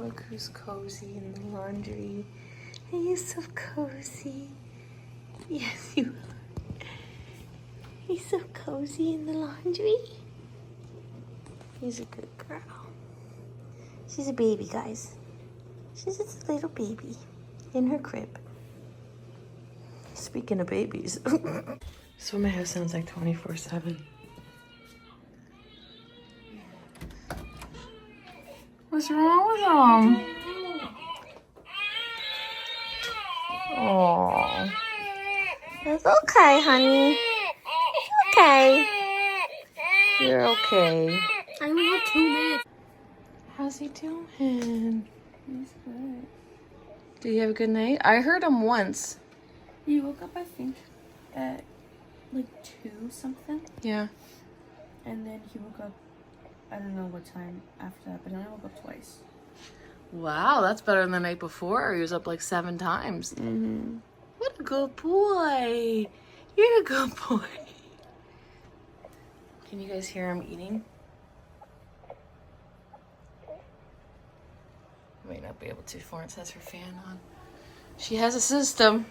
Look who's cozy in the laundry. Are you so cozy? Yes, you are. He's so cozy in the laundry. He's a good girl. She's a baby, guys. She's just a little baby in her crib. Speaking of babies. So my house sounds like 24/7. What's wrong with him? Oh, it's okay, honey. It's okay. You're okay. I only have 2 minutes. How's he doing? He's good. Did he have a good night? I heard him once. He woke up, I think, at like 2 something. Yeah. And then he woke up, I don't know what time after that, but then I woke up twice. Wow, that's better than the night before. He was up like 7 times. Mm-hmm. What a good boy. You're a good boy. Can you guys hear him eating? Might not be able to. Florence has her fan on. She has a system.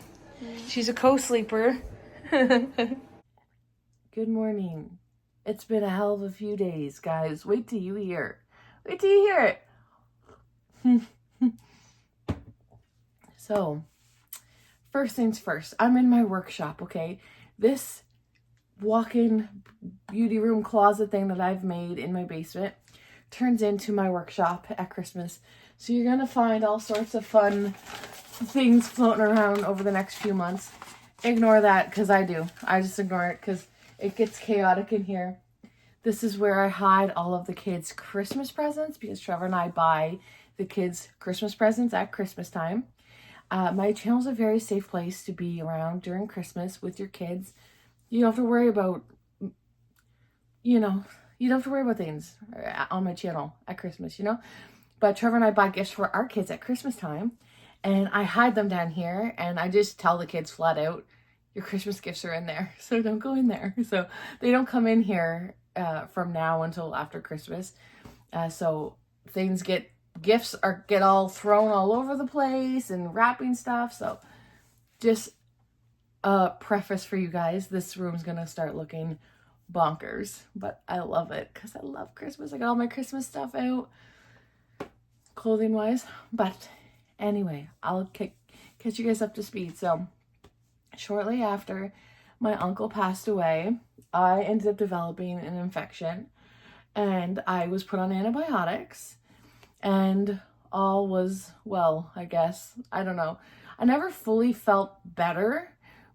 She's a co-sleeper. Good morning. It's been a hell of a few days, guys. Wait till you hear. Wait till you hear it. So, first things first. I'm in my workshop, okay? This walk-in beauty room closet thing that I've made in my basement turns into my workshop at Christmas. So you're gonna find all sorts of fun things floating around over the next few months. Ignore that, because I do. I just ignore it because it gets chaotic in here. This is where I hide all of the kids' Christmas presents, because Trevor and I buy the kids' Christmas presents at Christmas time. My channel's a very safe place to be around during Christmas with your kids. You don't have to worry about, you don't have to worry about things on my channel at Christmas, But Trevor and I buy gifts for our kids at Christmas time, and I hide them down here, and I just tell the kids flat out, your Christmas gifts are in there, so don't go in there. So they don't come in here from now until after Christmas. So things get all thrown all over the place and wrapping stuff. So just a preface for you guys, this room's gonna start looking bonkers, but I love it because I love Christmas. I got all my Christmas stuff out, clothing wise. But anyway, I'll catch you guys up to speed. So shortly after my uncle passed away, I ended up developing an infection, and I was put on antibiotics, and all was well, I guess. I don't know. I never fully felt better,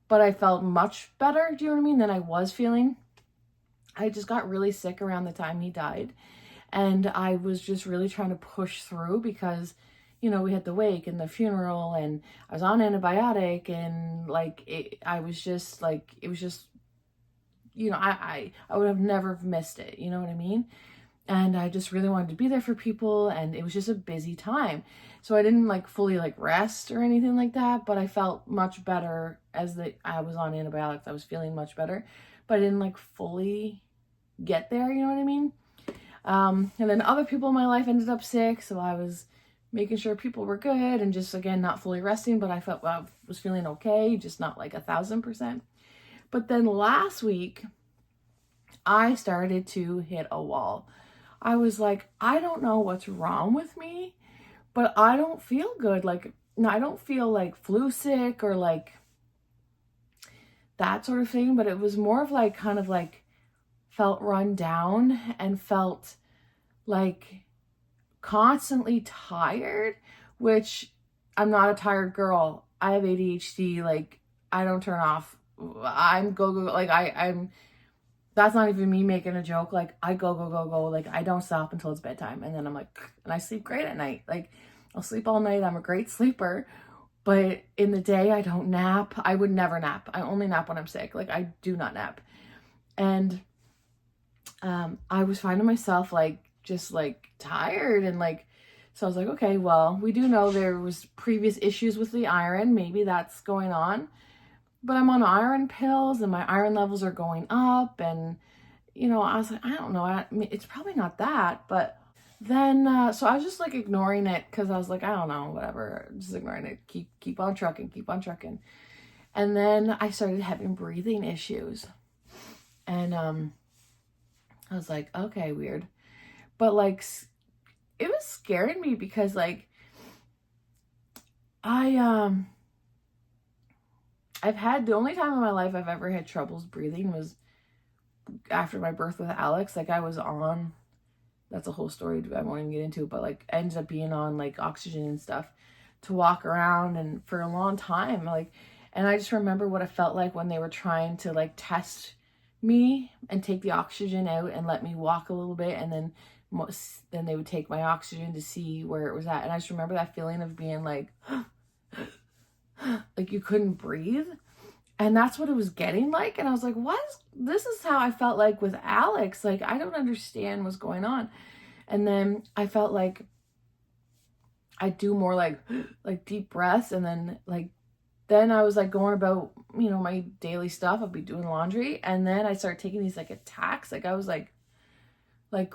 but I felt much better, do you know what I mean, than I was feeling. I just got really sick around the time he died, and I was just really trying to push through because, we had the wake and the funeral, and I was on antibiotic, and I would have never missed it, you know what I mean? And I just really wanted to be there for people, and it was just a busy time. So I didn't fully rest or anything like that, but I felt much better I was on antibiotics. I was feeling much better, but I didn't fully get there, you know what I mean? And then other people in my life ended up sick, so I was making sure people were good and just, again, not fully resting, but I was feeling okay, just not 1,000%. But then last week, I started to hit a wall. I was like, I don't know what's wrong with me, but I don't feel good. I don't feel flu sick or that sort of thing, but it was more of felt run down and felt constantly tired, which I'm not a tired girl. I have ADHD. I don't turn off. I'm go. I'm that's not even me making a joke. I go. I don't stop until it's bedtime. And then I'm and I sleep great at night. I'll sleep all night. I'm a great sleeper. But in the day, I don't nap. I would never nap. I only nap when I'm sick. I do not nap. And I was finding myself just tired, and so I was okay, well, we do know there was previous issues with the iron. Maybe that's going on. But I'm on iron pills, and my iron levels are going up, and I was I don't know. I mean, it's probably not that, but then, so I was just like ignoring it because I was like, I don't know, whatever, just ignoring it. Keep on trucking, keep on trucking. And then I started having breathing issues. And I was like, okay, weird. But like, it was scaring me because like, I've had, the only time in my life I've ever had troubles breathing was after my birth with Alex. Like I was on, that's a whole story I won't even get into, but like ended up being on like oxygen and stuff to walk around and for a long time. Like, and I just remember what it felt like when they were trying to like test me and take the oxygen out and let me walk a little bit, and then they would take my oxygen to see where it was at. And I just remember that feeling of being like like you couldn't breathe. And that's what it was getting like. And I was like, this is how I felt like with Alex. Like, I don't understand what's going on. And then I felt like I do more like deep breaths. And then I was like going about, my daily stuff. I'll be doing laundry. And then I started taking these like attacks. Like I was like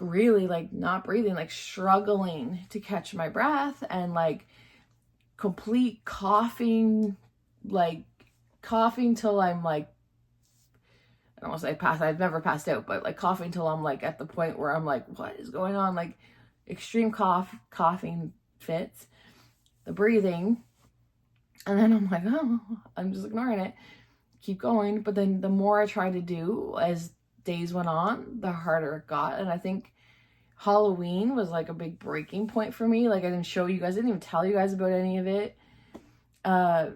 really like not breathing, like struggling to catch my breath, and like complete coughing, like coughing till I'm like, I don't want to say I've never passed out, but like coughing till I'm like at the point where I'm like, what is going on? Like extreme coughing fits, the breathing. And then I'm like, oh, I'm just ignoring it, keep going. But then the more I tried to do as days went on, the harder it got. And I think Halloween was like a big breaking point for me. Like I didn't show you guys, I didn't even tell you guys about any of it. I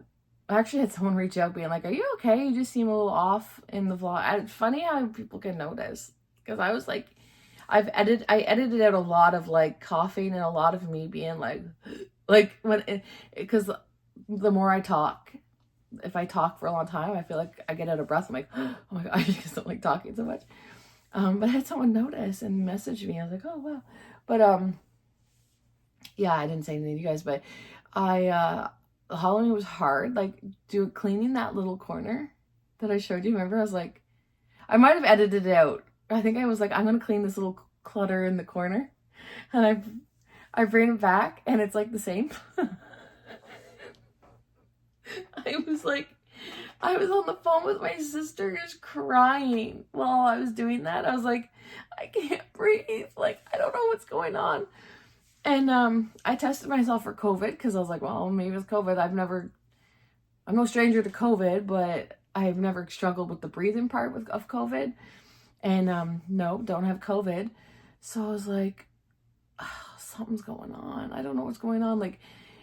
actually had someone reach out being like, are you okay? You just seem a little off in the vlog. It's funny how people can notice, because I was like, I edited out a lot of like coughing and a lot of me being like because the more I talk, if I talk for a long time, I feel like I get out of breath. I'm like, oh my God, I just don't like talking so much. But I had someone notice and message me. I was like, oh wow. But yeah, I didn't say anything to you guys, but Halloween was hard. Like cleaning that little corner that I showed you. Remember, I was like, I might have edited it out. I think I was like, I'm gonna clean this little clutter in the corner, and I bring it back, and it's like the same. I was on the phone with my sister just crying while I was doing that. I was like, I can't breathe. Like, I don't know what's going on. And I tested myself for COVID because I was like, well, maybe it's COVID. I'm no stranger to COVID, but I've never struggled with the breathing part of COVID. And no, don't have COVID. So I was like, oh, something's going on. I don't know what's going on. Like,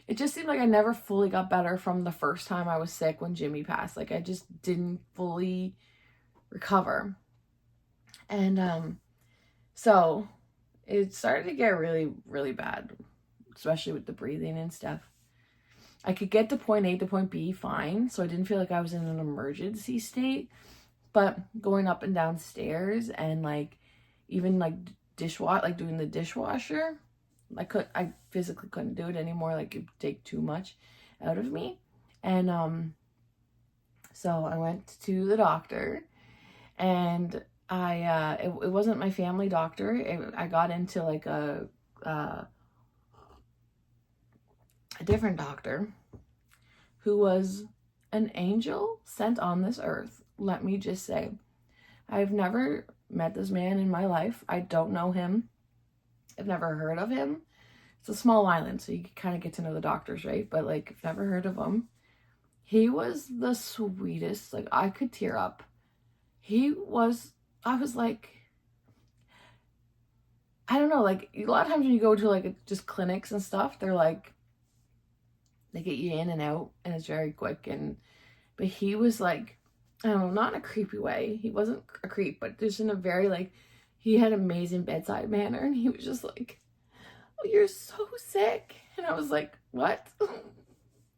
it just seemed like I never fully got better from the first time I was sick when Jimmy passed. Like, I just didn't fully recover. And so it started to get really, really bad, especially with the breathing and stuff. I could get to point A to point B fine, so I didn't feel like I was in an emergency state. But going up and down stairs and like even like doing the dishwasher, I physically couldn't do it anymore. Like it would take too much out of me. And so I went to the doctor, and it wasn't my family doctor. I got into like a different doctor who was an angel sent on this earth. Let me just say, I've never met this man in my life. I don't know him. I've never heard of him. It's a small island, so you can kind of get to know the doctors, right? But like, I've never heard of him. He was the sweetest. Like, I could tear up. I was like, I don't know, like a lot of times when you go to like just clinics and stuff, they're like, they get you in and out and it's very quick. But he was like, I don't know, not in a creepy way. He wasn't a creep, but just in a very like, he had amazing bedside manner, and he was just like, oh, you're so sick. And I was like, what?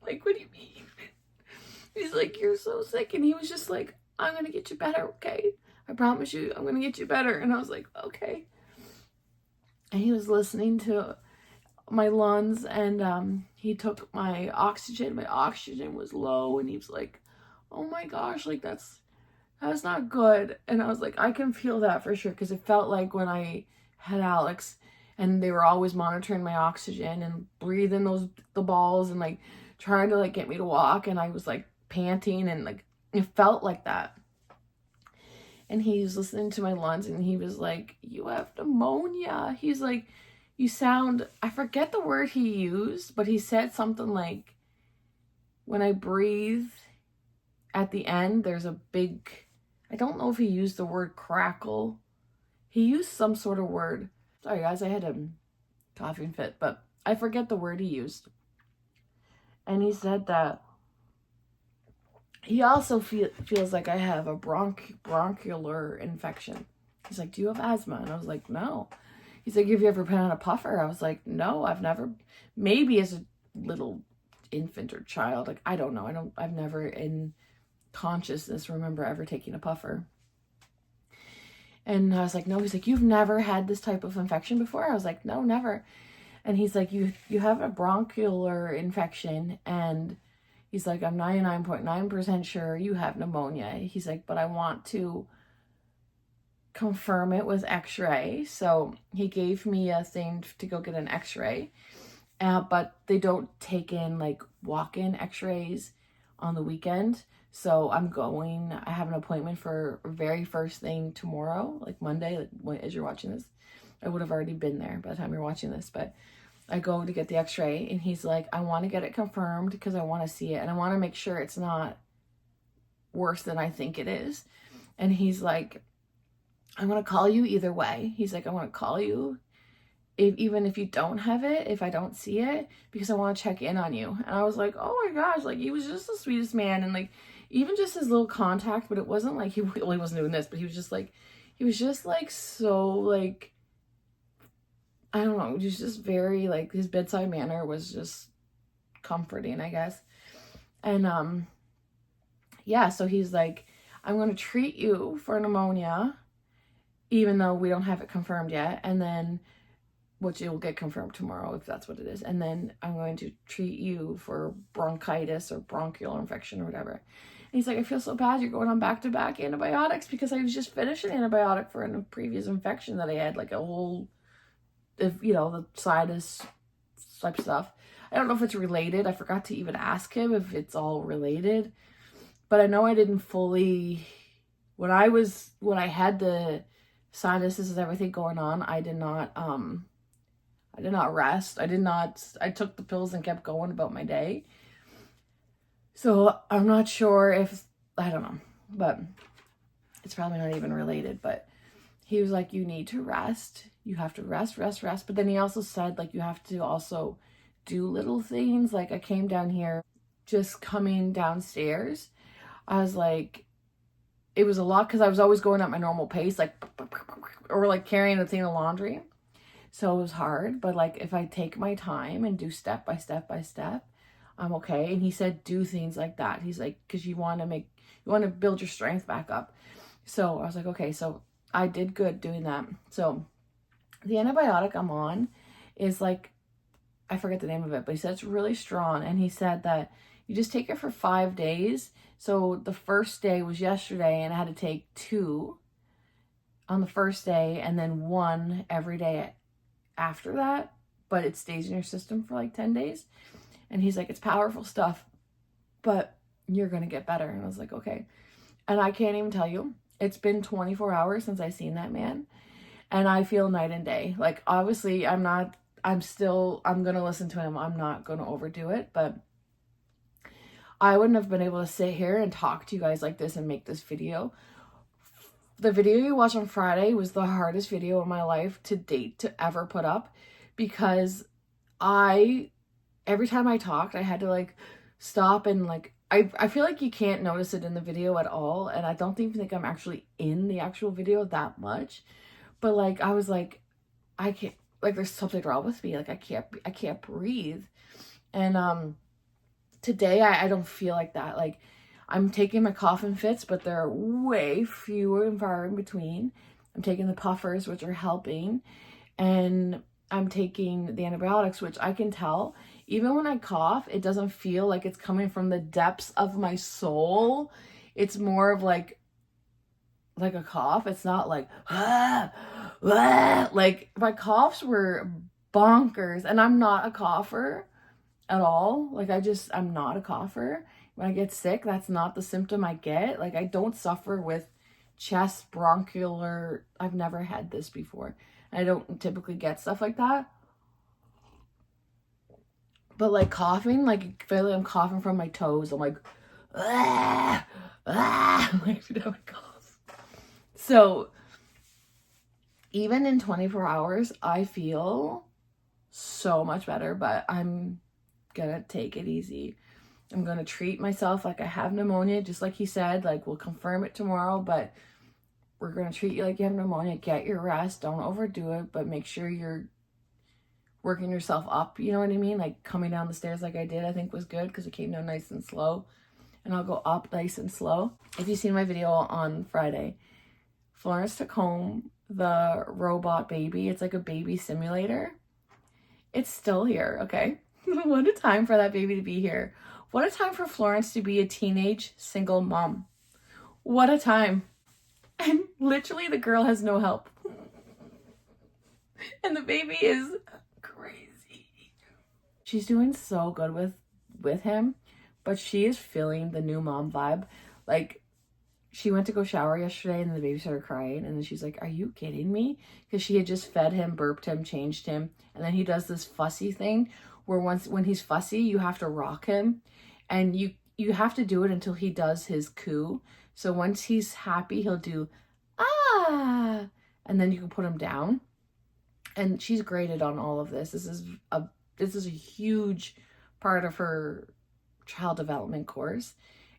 Like, what do you mean? He's like, you're so sick. And he was just like, I'm going to get you better, okay? I promise you, I'm going to get you better. And I was like, okay. And he was listening to my lungs, and he took my oxygen. My oxygen was low, and he was like, oh my gosh, like that's not good. And I was like, I can feel that for sure, because it felt like when I had Alex, and they were always monitoring my oxygen and breathing the balls and like trying to like get me to walk, and I was like panting, and like it felt like that. And he was listening to my lungs, and he was like, "You have pneumonia." He's like, "You sound," I forget the word he used, but he said something like, when I breathe at the end, there's a big, I don't know if he used the word crackle. He used some sort of word. Sorry guys, I had a coughing fit, but I forget the word he used. And he said that he also feels like I have a bronchial infection. He's like, "Do you have asthma?" And I was like, "No." He's like, "Have you ever been on a puffer?" I was like, "No, I've never." Maybe as a little infant or child, like I don't know. I've never in consciousness remember ever taking a puffer. And I was like, "No." He's like, "You've never had this type of infection before?" I was like, "No, never." And he's like, you have a bronchial infection, and he's like, "I'm 99.9% sure you have pneumonia." He's like, "But I want to confirm it with x-ray." So he gave me a thing to go get an x-ray, but they don't take in like walk-in x-rays on the weekend. So I have an appointment for very first thing tomorrow, like Monday, like as you're watching this. I would have already been there by the time you're watching this, but I go to get the x-ray, and he's like, "I want to get it confirmed because I want to see it, and I want to make sure it's not worse than I think it is." And he's like, "I'm going to call you either way." He's like, "I want to call you even if you don't have it, if I don't see it, because I want to check in on you." And I was like, "Oh my gosh," like he was just the sweetest man. And like, even just his little contact, but it wasn't like he really wasn't doing this, but he was just like so like, I don't know, he was just very like, his bedside manner was just comforting, I guess. And yeah, so he's like, "I'm going to treat you for pneumonia, even though we don't have it confirmed yet, and then, which it will get confirmed tomorrow if that's what it is. And then I'm going to treat you for bronchitis or bronchial infection or whatever." And he's like, "I feel so bad you're going on back-to-back antibiotics," because I was just finished an antibiotic for a previous infection that I had, like a whole, the sinus type stuff. I don't know if it's related. I forgot to even ask him if it's all related, but I know I didn't fully, when I had the sinuses and everything going on, I did not rest. I took the pills and kept going about my day. So I'm not sure I don't know, but it's probably not even related. But he was like, "You need to rest. You have to rest. But then he also said, like, you have to also do little things. Like I came down here, just coming downstairs, I was like, it was a lot because I was always going at my normal pace, like, or like carrying a thing of laundry. So it was hard, but like if I take my time and do step by step by step, I'm okay." And he said, "Do things like that." He's like, "Because you want to build your strength back up." So I was like, okay. So I did good doing that. So the antibiotic I'm on is like, I forget the name of it, but he said it's really strong. And he said that you just take it for 5 days. So the first day was yesterday, and I had to take 2 on the first day and then 1 every day after that, but it stays in your system for like 10 days. And he's like, "It's powerful stuff, but you're going to get better." And I was like, okay. And I can't even tell you, it's been 24 hours since I seen that man, and I feel night and day. Like, obviously I'm going to listen to him. I'm not going to overdo it, but I wouldn't have been able to sit here and talk to you guys like this and make this video. The video you watched on Friday was the hardest video in my life to date to ever put up, because every time I talked, I had to like stop and like, I feel like you can't notice it in the video at all. And I don't even think I'm actually in the actual video that much, but like, I was like, I can't, like, there's something wrong with me. Like, I can't breathe. And today I don't feel like that. Like, I'm taking my coughing fits, but they're way fewer and far in between. I'm taking the puffers, which are helping, and I'm taking the antibiotics, which I can tell, even when I cough, it doesn't feel like it's coming from the depths of my soul. It's more of like a cough. It's not like, like my coughs were bonkers, and I'm not a cougher at all. Like I'm not a cougher. When I get sick, that's not the symptom I get. Like I don't suffer with chest bronchial. I've never had this before. I don't typically get stuff like that. But like coughing, like I feel like I'm coughing from my toes. I'm like, like every time I cough. So even in 24 hours, I feel so much better, but I'm gonna take it easy. I'm gonna treat myself like I have pneumonia, just like he said. Like, we'll confirm it tomorrow, but we're gonna treat you like you have pneumonia. Get your rest, don't overdo it, but make sure you're working yourself up, you know what I mean? Like coming down the stairs like I did, I think was good because it came down nice and slow, and I'll go up nice and slow. If you've seen my video on Friday, Florence took home the robot baby. It's like a baby simulator. It's still here, okay? What a time for that baby to be here. What a time for Florence to be a teenage single mom. What a time. And literally the girl has no help. And the baby is crazy. She's doing so good with him, but she is feeling the new mom vibe. Like, she went to go shower yesterday and the baby started crying, and then she's like, are you kidding me? Because she had just fed him, burped him, changed him, and then he does this fussy thing where when he's fussy, you have to rock him, and you have to do it until he does his coo. So once he's happy, he'll do ah, and then you can put him down. And she's graded on all of this. This is a huge part of her child development course.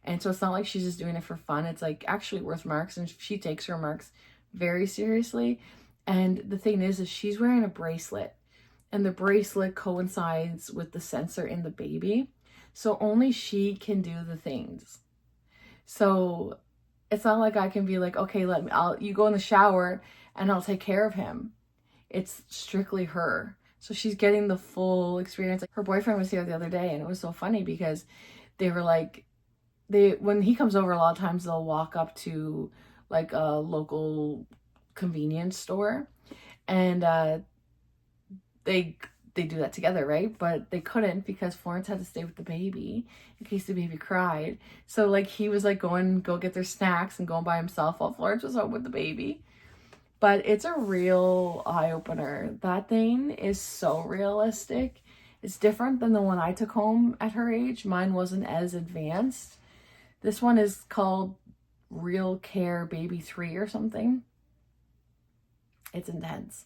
And so it's not like she's just doing it for fun. It's like actually worth marks, and she takes her marks very seriously. And the thing is she's wearing a bracelet, and the bracelet coincides with the sensor in the baby. So only she can do the things. So it's not like I can be like, okay, you go in the shower and I'll take care of him. It's strictly her. So she's getting the full experience. Like, her boyfriend was here the other day, and it was so funny because they were like, when he comes over, a lot of times they'll walk up to like a local convenience store, and they do that together, right? But they couldn't because Florence had to stay with the baby in case the baby cried. So like he was like go get their snacks and going by himself while Florence was home with the baby. But it's a real eye-opener. That thing is so realistic. It's different than the one I took home at her age. Mine wasn't as advanced. This one is called Real Care Baby 3 or something. It's intense.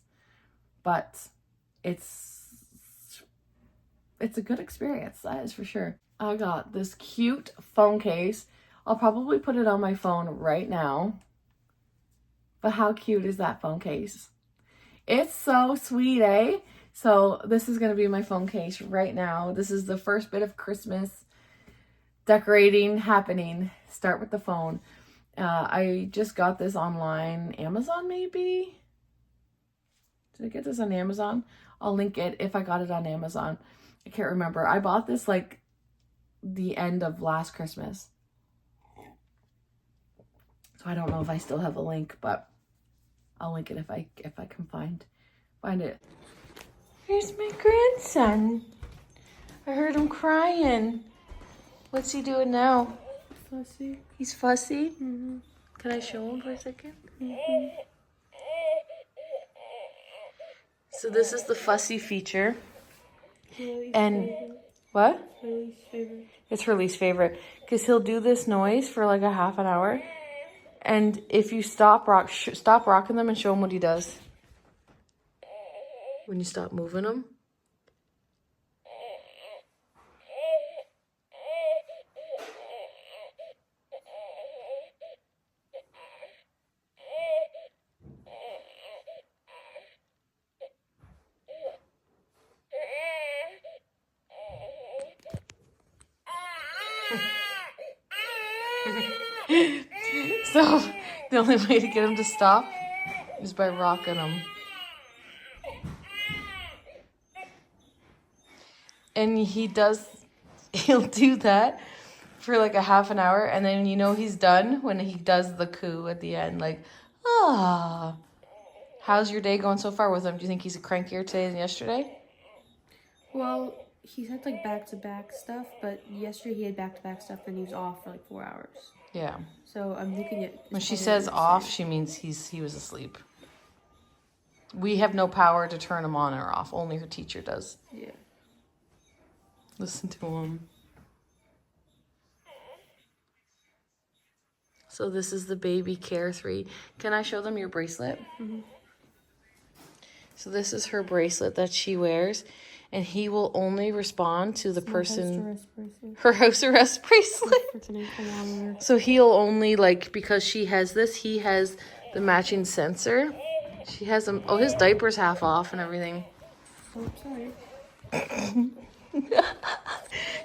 But it's a good experience, that is for sure. I got this cute phone case. I'll probably put it on my phone right now. But how cute is that phone case? It's so sweet, eh? So this is going to be my phone case right now. This is the first bit of Christmas decorating happening. Start with the phone. I just got this online. Amazon, maybe? Did I get this on Amazon? I'll link it if I got it on Amazon. I can't remember. I bought this like the end of last Christmas. So I don't know if I still have a link, but I'll link it if I can find it. Here's my grandson. I heard him crying. What's he doing now? Fussy. He's fussy? Mm-hmm. Can I show him for a second? Mm-hmm. So this is the fussy feature. And favorite. What? Her least favorite. It's her least favorite. Because he'll do this noise for like a half an hour. And if you stop rocking them and show him what he does. When you stop moving them. So the only way to get him to stop is by rocking him. And he'll do that for like a half an hour, and then he's done when he does the coo at the end, like, ah. How's your day going so far with him? Do you think he's crankier today than yesterday? Well, he's had like back-to-back stuff, but yesterday he had back-to-back stuff and he was off for like 4 hours. Yeah. So I'm thinking it. When she says off, she means he was asleep. We have no power to turn him on or off. Only her teacher does. Yeah. Listen to him. So this is the baby Care 3. Can I show them your bracelet? Mm-hmm. So this is her bracelet that she wears. And he will only respond to the person... Her house arrest bracelet. So he'll only, like, because she has this, he has the matching sensor. She has him... Oh, his diaper's half off and everything. Oh, sorry.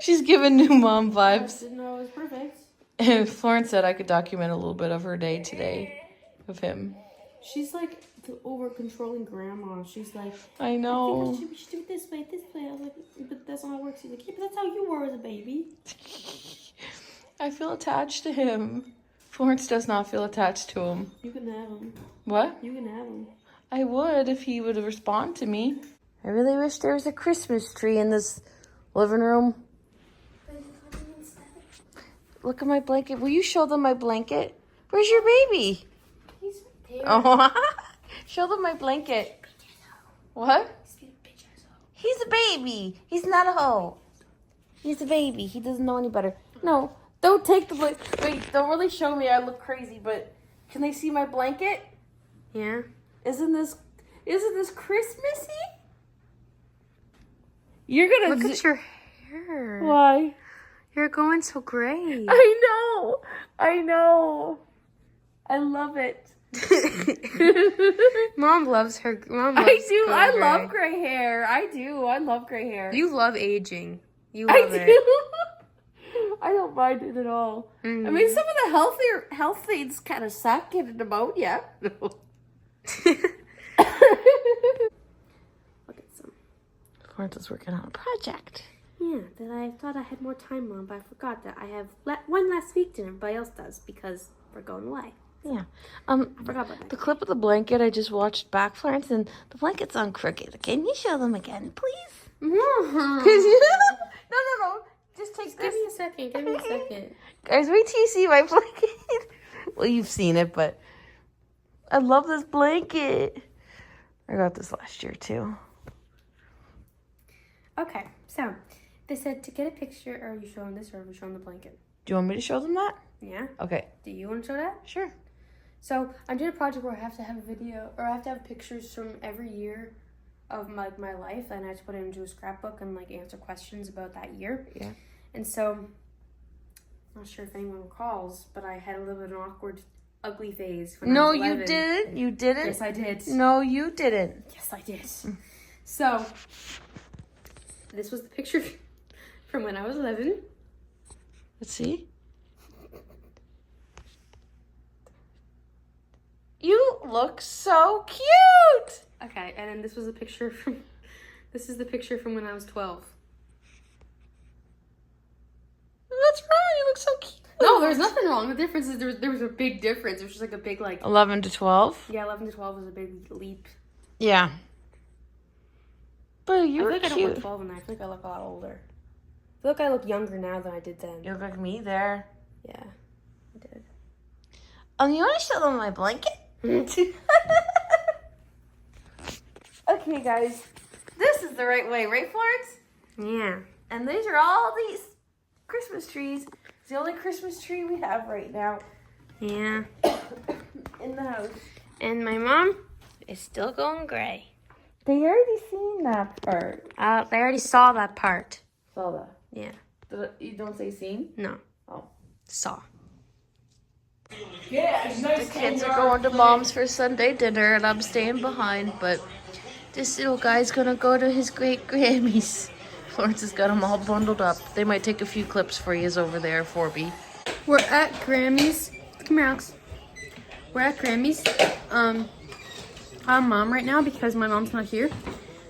She's giving new mom vibes. I didn't know it was perfect. And Florence said I could document a little bit of her day today of him. She's like the over-controlling grandma. She's like, I know. I think we should do it this way, this way. I was like, but that's not how it works. She's like, yeah, but that's how you were as a baby. I feel attached to him. Florence does not feel attached to him. You can have him. What? You can have him. I would if he would respond to me. I really wish there was a Christmas tree in this living room. Look at my blanket. Will you show them my blanket? Where's your baby? He's right there. Oh, show them my blanket. What? He's a baby. He's not a hoe. He's a baby. He doesn't know any better. No, don't take the blanket. Wait, don't really show me. I look crazy, but can they see my blanket? Yeah. Isn't this Christmassy? You're gonna look at your hair. Why? You're going so gray. I know. I love it. Mom loves her. I do. I love gray hair. I do. I love gray hair. You love aging. You love it. I don't mind it at all. Mm-hmm. I mean, some of the health things kind of suck. Getting pneumonia. Look at some. Florence is working on a project. Yeah, that I thought I had more time on, but I forgot that I have one last week and everybody else does because we're going away. Yeah. I forgot about that. The clip of the blanket I just watched back, Florence, and the blanket's on crooked. Can you show them again, please? No. No. Just take Give me a second. Guys, wait till you see my blanket. Well, you've seen it, but I love this blanket. I got this last year, too. Okay, so they said to get a picture, are you showing this or are we showing the blanket? Do you want me to show them that? Yeah. Okay. Do you want to show that? Sure. So I'm doing a project where I have to have a video, or I have to have pictures from every year of my life, and I have to put it into a scrapbook and like answer questions about that year. Yeah. And so, I'm not sure if anyone recalls, but I had a little bit of an awkward, ugly phase when I was 11. You didn't. You didn't. Yes, I did. No, you didn't. Yes, I did. So, this was the picture from when I was 11. Let's see. You look so cute. Okay, and then this was a picture from. This is the picture from when I was 12. What's wrong? You look so cute. No, there's nothing wrong. The difference is there was a big difference. It was just like a big 11 to 12. Yeah, 11 to 12 was a big leap. Yeah. But you were I feel like cute. I don't look 12 and I feel like I look a lot older. I feel like I look younger now than I did then. You look like me there. Yeah, I did. You want to show them my blanket? Okay, guys. This is the right way, right, Florence? Yeah. And these are all these Christmas trees. It's the only Christmas tree we have right now. Yeah. In the house. And my mom is still going gray. They already seen that part. They already saw that part. Saw that. Yeah. You don't say seen? No. Oh. Saw. Yeah, the kids are going to mom's for Sunday dinner and I'm staying behind, but this little guy's gonna go to his great Grammys. Florence has got them all bundled up. They might take a few clips for you over there, 4B. We're at Grammys. Come here, Alex. We're at Grammys. I'm mom right now because my mom's not here.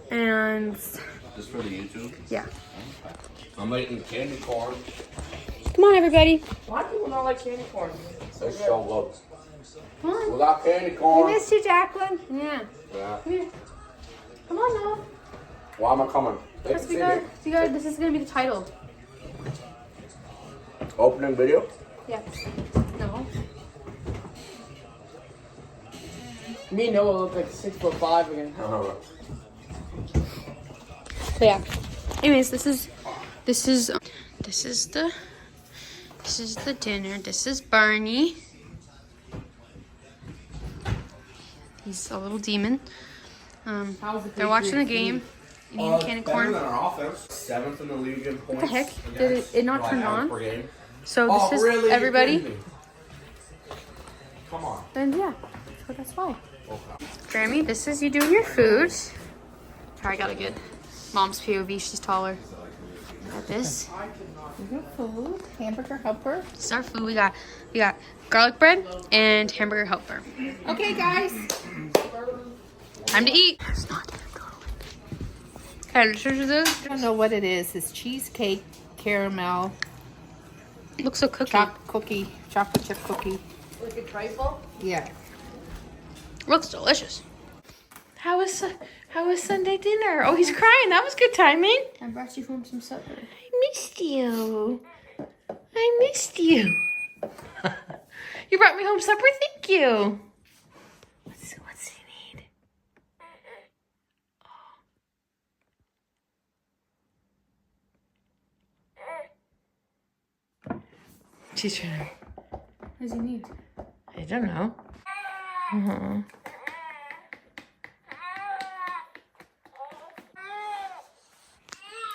And Just for the YouTube? yeah. I'm making candy corn. Come on, everybody. Why do people not like candy corn? Let's show up. Come on. Without candy We corn, missed you, Jacqueline. Yeah. Yeah. Come here. Come on now. Why am I coming? They can Yes, see me. this is gonna be the title. Opening video? Yes. No. Me and Noah look like 6'5" again. So yeah. Anyways, this is the dinner. This is Barney. He's a little demon. They're watching a game. Eating candy corn. Better than our offense. 7th in the league in points. What the heck? Did it not turn on? Per game. So Oh, this is really? everybody. You're kidding me. Come on. Then yeah. So that's why. Okay. Jeremy, this is you doing your food. Sorry, I got a good mom's POV. She's taller. Got this. Good food. Hamburger helper. This is our food. We got garlic bread and hamburger helper. Okay, guys. Time to eat. It's not garlic. Okay, let's do this. I don't know what it is. It's cheesecake, caramel, Looks so cookie. chocolate chip cookie. Like a trifle? Yeah. Looks delicious. How was Sunday dinner? Oh, he's crying. That was good timing. I brought you home some supper. I missed you. I missed you. You brought me home supper. Thank you. What's he need? Oh. She's trying to. What does he need? I don't know.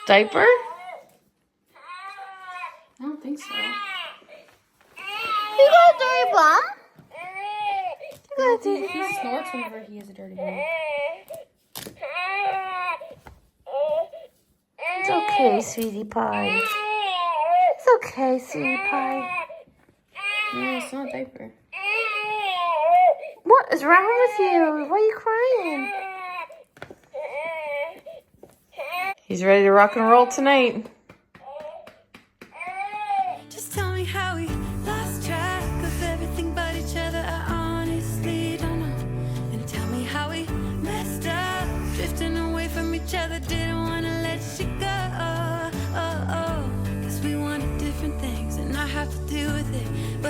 Diaper? I don't think so. You got a dirty bum? He snorts whenever he has a dirty hand. It's okay, sweetie pie. It's okay, sweetie pie. No, it's not a diaper. What is wrong with you? Why are you crying? He's ready to rock and roll tonight. Just tell me how we lost track of everything but each other. I honestly don't know. And tell me how we messed up, drifting away from each other. Didn't want to let you go. Cause we wanted different things, and I have to deal with it. But